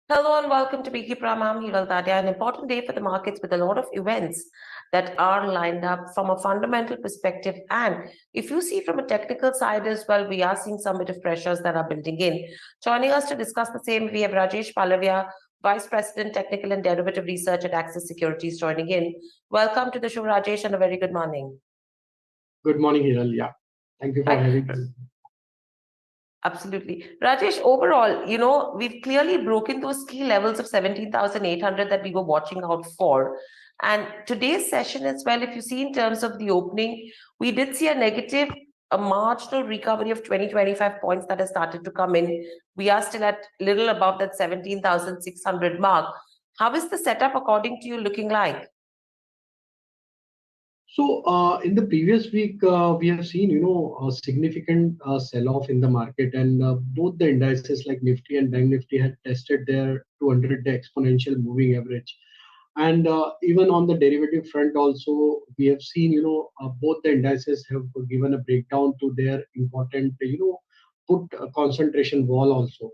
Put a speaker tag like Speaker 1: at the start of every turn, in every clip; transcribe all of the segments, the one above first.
Speaker 1: Hello and welcome to Biki Pramam Hiral Tadia, an important day for the markets with a lot of events that are lined up from a fundamental perspective. And if you see from a technical side as well, we are seeing some bit of pressures that are building in. Joining us to discuss the same, we have Rajesh Palaviya, Vice President, Technical and Derivative Research at Axis Securities, joining in. Welcome to the show, Rajesh, and a very good morning.
Speaker 2: Good morning, Hiral. Yeah, thank you for
Speaker 1: Right.
Speaker 2: having me.
Speaker 1: Absolutely. Rajesh, overall, we've clearly broken those key levels of 17,800 that we were watching out for. And today's session as well, if you see in terms of the opening, we did see a marginal recovery of 20-25 points that has started to come in. We are still at little above that 17,600 mark. How is the setup according to you looking like?
Speaker 2: So, in the previous week, we have seen, a significant sell-off in the market, and both the indices like Nifty and Bank Nifty had tested their 200-day exponential moving average. And even on the derivative front, also we have seen, both the indices have given a breakdown to their important, put concentration wall also.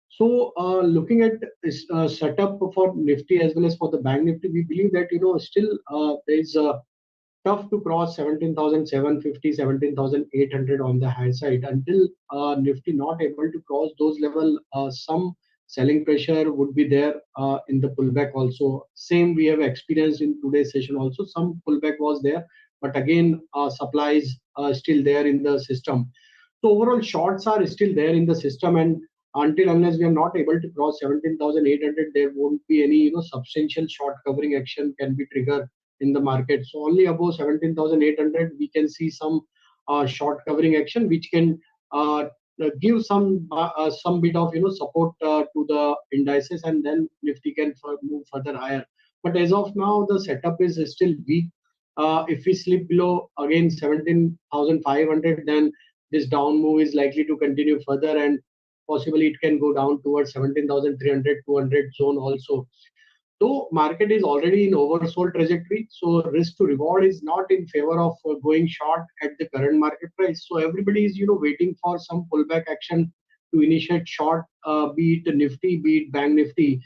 Speaker 2: So, looking at this setup for Nifty as well as for the Bank Nifty, we believe that still there is a tough to cross 17,750, 17,800 on the high side until Nifty not able to cross those level. Some selling pressure would be there in the pullback also. Same we have experienced in today's session also. Some pullback was there, but again, supply is still there in the system. So overall, shorts are still there in the system, and until unless we are not able to cross 17,800, there won't be any substantial short covering action can be triggered in the market. So only above 17,800 we can see some short covering action, which can give some bit of support to the indices, and then Nifty can move further higher. But as of now, the setup is still weak. If we slip below again 17,500, then this down move is likely to continue further, and possibly it can go down towards 17,300, 200 zone also. Though market is already in oversold trajectory, so risk to reward is not in favor of going short at the current market price. So everybody is waiting for some pullback action to initiate short, be it Nifty, be it Bank Nifty.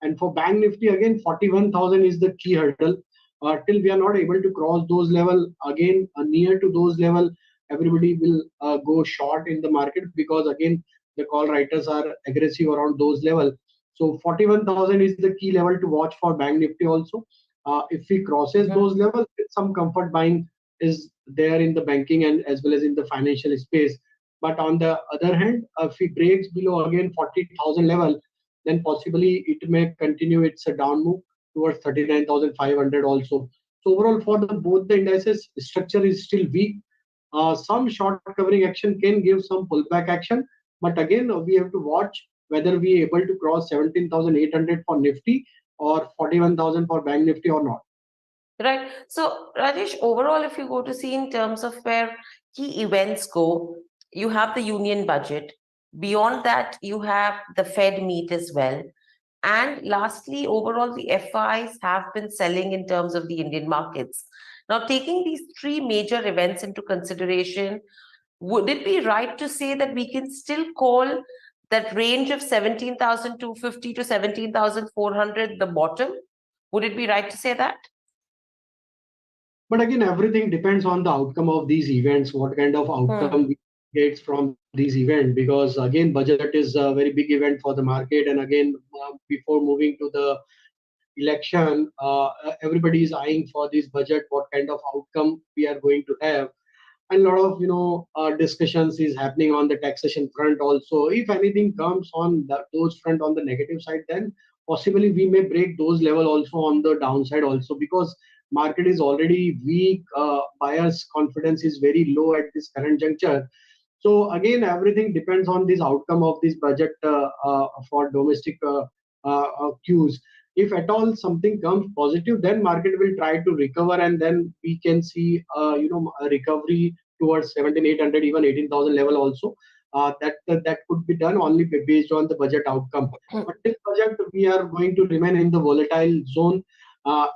Speaker 2: And for Bank Nifty again, 41,000 is the key hurdle. Till we are not able to cross those level again, near to those level, everybody will go short in the market, because again the call writers are aggressive around those level. So 41,000 is the key level to watch for Bank Nifty also. If we crosses those levels, some comfort buying is there in the banking and as well as in the financial space. But on the other hand, if it breaks below again 40,000 level, then possibly it may continue its down move towards 39,500 also. So overall, for both the indices, structure is still weak. Some short covering action can give some pullback action, but again, we have to watch whether we are able to cross 17,800 for Nifty or 41,000 for Bank Nifty or not.
Speaker 1: Right. So, Rajesh, overall, if you go to see in terms of where key events go, you have the union budget. Beyond that, you have the Fed meet as well. And lastly, overall, the FIs have been selling in terms of the Indian markets. Now, taking these three major events into consideration, would it be right to say that we can still call that range of 17,250 to 17,400 the bottom? Would it be right to say that?
Speaker 2: But again, everything depends on the outcome of these events, what kind of outcome we get from these events. Because again, budget is a very big event for the market, and again, before moving to the election, everybody is eyeing for this budget, what kind of outcome we are going to have. And a lot of discussions is happening on the taxation front also. If anything comes on those front on the negative side, then possibly we may break those level also on the downside also, because market is already weak. Buyers confidence is very low at this current juncture. So again, everything depends on this outcome of this budget for domestic cues. If at all something comes positive, then market will try to recover, and then we can see a recovery towards 17,800, even 18,000 level also. That could be done only based on the budget outcome. But till budget, we are going to remain in the volatile zone.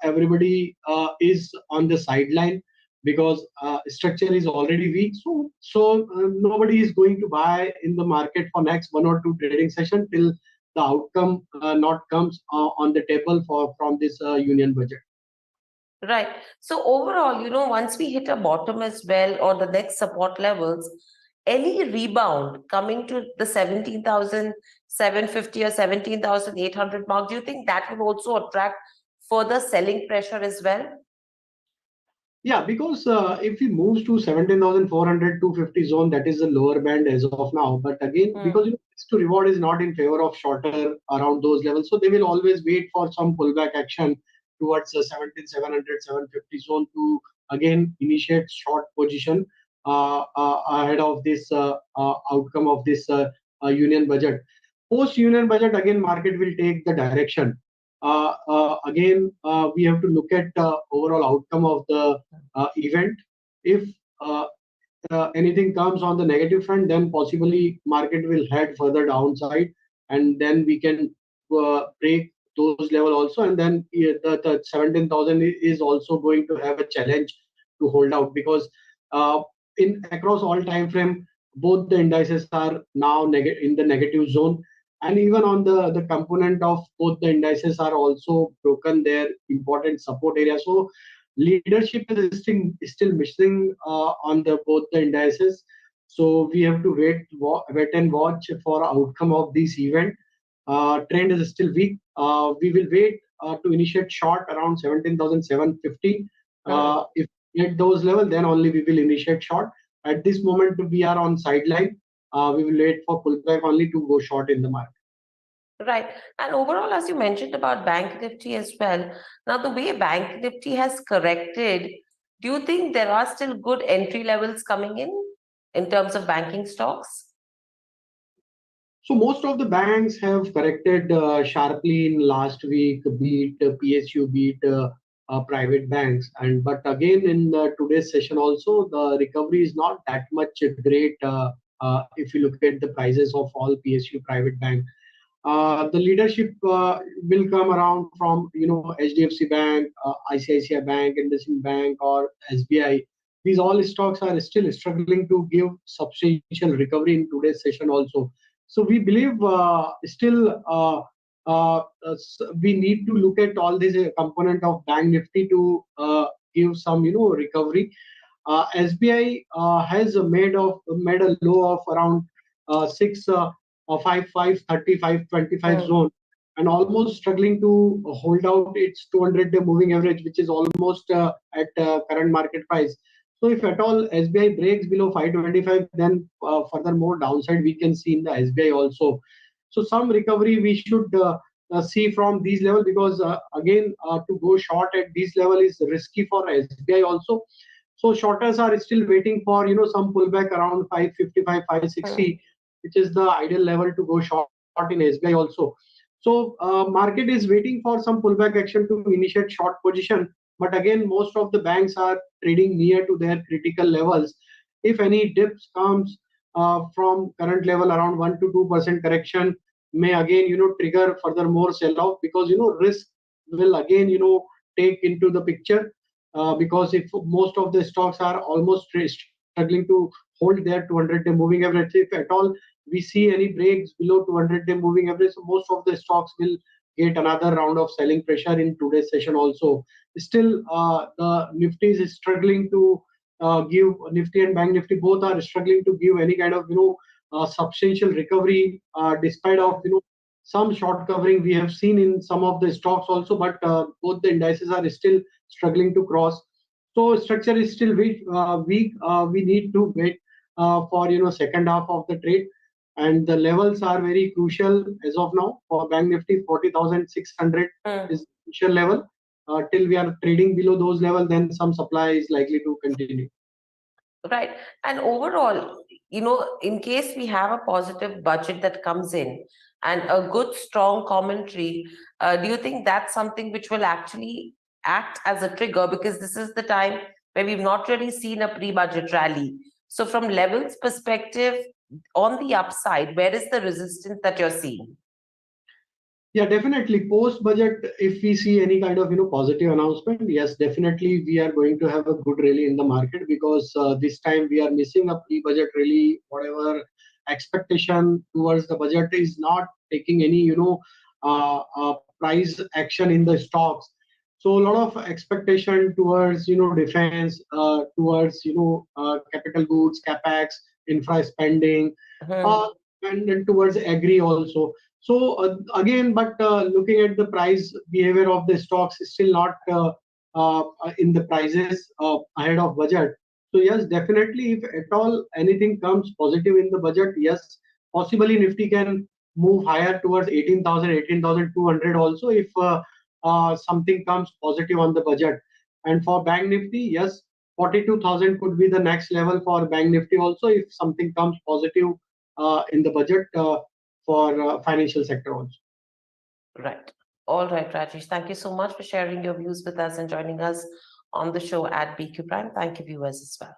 Speaker 2: Everybody is on the sideline, because structure is already weak. So nobody is going to buy in the market for next one or two trading session till the outcome not comes on the table from this union budget.
Speaker 1: Right. So overall, once we hit a bottom as well or the next support levels, any rebound coming to the 17,750 or 17,800 mark, do you think that will also attract further selling pressure as well?
Speaker 2: Yeah, because if we move to 17,400 250 zone, that is the lower band as of now. But again,
Speaker 1: Hmm.
Speaker 2: because risk to reward is not in favor of shorter around those levels, so they will always wait for some pullback action towards the 17,700 750 zone to again initiate short position ahead of this outcome of this union budget. Post union budget, again, market will take the direction. Again, we have to look at overall outcome of the event. If uh, anything comes on the negative front, then possibly market will head further downside, and then we can break those level also, and then the 17,000 is also going to have a challenge to hold out, because uh, in across all time frame, both the indices are now in the negative zone, and even on the component of both the indices are also broken their important support area. So leadership is still missing on the both the indices. So we have to wait and watch for outcome of this event. Trend is still weak. We will wait to initiate short around 17,750.
Speaker 1: Hmm.
Speaker 2: If we get those level, then only we will initiate short. At this moment, we are on sideline. We will wait for pullback only to go short in the market.
Speaker 1: Right. And overall, as you mentioned about Bank Nifty as well, now the way Bank Nifty has corrected, do you think there are still good entry levels coming in terms of banking stocks?
Speaker 2: So most of the banks have corrected sharply in last week, be it PSU, be it private banks. And but again, in today's session also, the recovery is not that much great if you look at the prices of all PSU private bank. The leadership will come around from HDFC Bank, ICICI Bank, IndusInd Bank, or SBI. These all stocks are still struggling to give substantial recovery in today's session also. So we believe still we need to look at all these component of Bank Nifty to give some recovery. SBI has made a low of around six 5,530,
Speaker 1: Hmm.
Speaker 2: zone, and almost struggling to hold out its 200-day moving average, which is almost at current market price. So if at all SBI breaks below 525, then furthermore downside we can see in the SBI also. So some recovery we should see from these level, because again to go short at this level is risky for SBI also. So shorters are still waiting for some pullback around 555,
Speaker 1: Hmm.
Speaker 2: 560, which is the ideal level to go short in SBI also. So market is waiting for some pullback action to initiate short position. But again, most of the banks are trading near to their critical levels. If any dips comes from current level, around 1 to 2% correction may again trigger further more sell off, because risk will again take into the picture, because if most of the stocks are almost struggling to hold their 200-day moving average, if at all we see any breaks below 200-day moving average, so most of the stocks will get another round of selling pressure in today's session also. Still, the Nifty is struggling to give, Nifty and Bank Nifty both are struggling to give any kind of substantial recovery, despite of some short covering we have seen in some of the stocks also, but both the indices are still struggling to cross. So structure is still weak. We need to wait for second half of the trade, and the levels are very crucial as of now for Bank Nifty. 40,600
Speaker 1: Hmm.
Speaker 2: is crucial level. Till we are trading below those level, then some supply is likely to continue.
Speaker 1: Right. And overall, in case we have a positive budget that comes in and a good, strong commentary, do you think that's something which will actually act as a trigger? Because this is the time where we've not really seen a pre-budget rally. So, from levels perspective, on the upside, where is the resistance that you're seeing?
Speaker 2: Yeah, definitely. Post budget, if we see any kind of positive announcement, yes, definitely we are going to have a good rally in the market, because this time we are missing a pre-budget rally. Whatever expectation towards the budget is not taking any, price action in the stocks. So a lot of expectation towards, defense, towards, capital goods, capex, infra spending,
Speaker 1: Mhm.
Speaker 2: uh, and towards agri also. So again, but looking at the price behavior of the stocks is still not in the prices ahead of budget. So yes, definitely, if at all anything comes positive in the budget, yes, possibly Nifty can move higher towards 18,000, 18,200 also if something comes positive on the budget. And for Bank Nifty, yes, 42,000 could be the next level for Bank Nifty also if something comes positive in the budget for financial sector also.
Speaker 1: Right. All right, Rajesh. Thank you so much for sharing your views with us and joining us on the show at BQ Prime. Thank you, viewers, as well.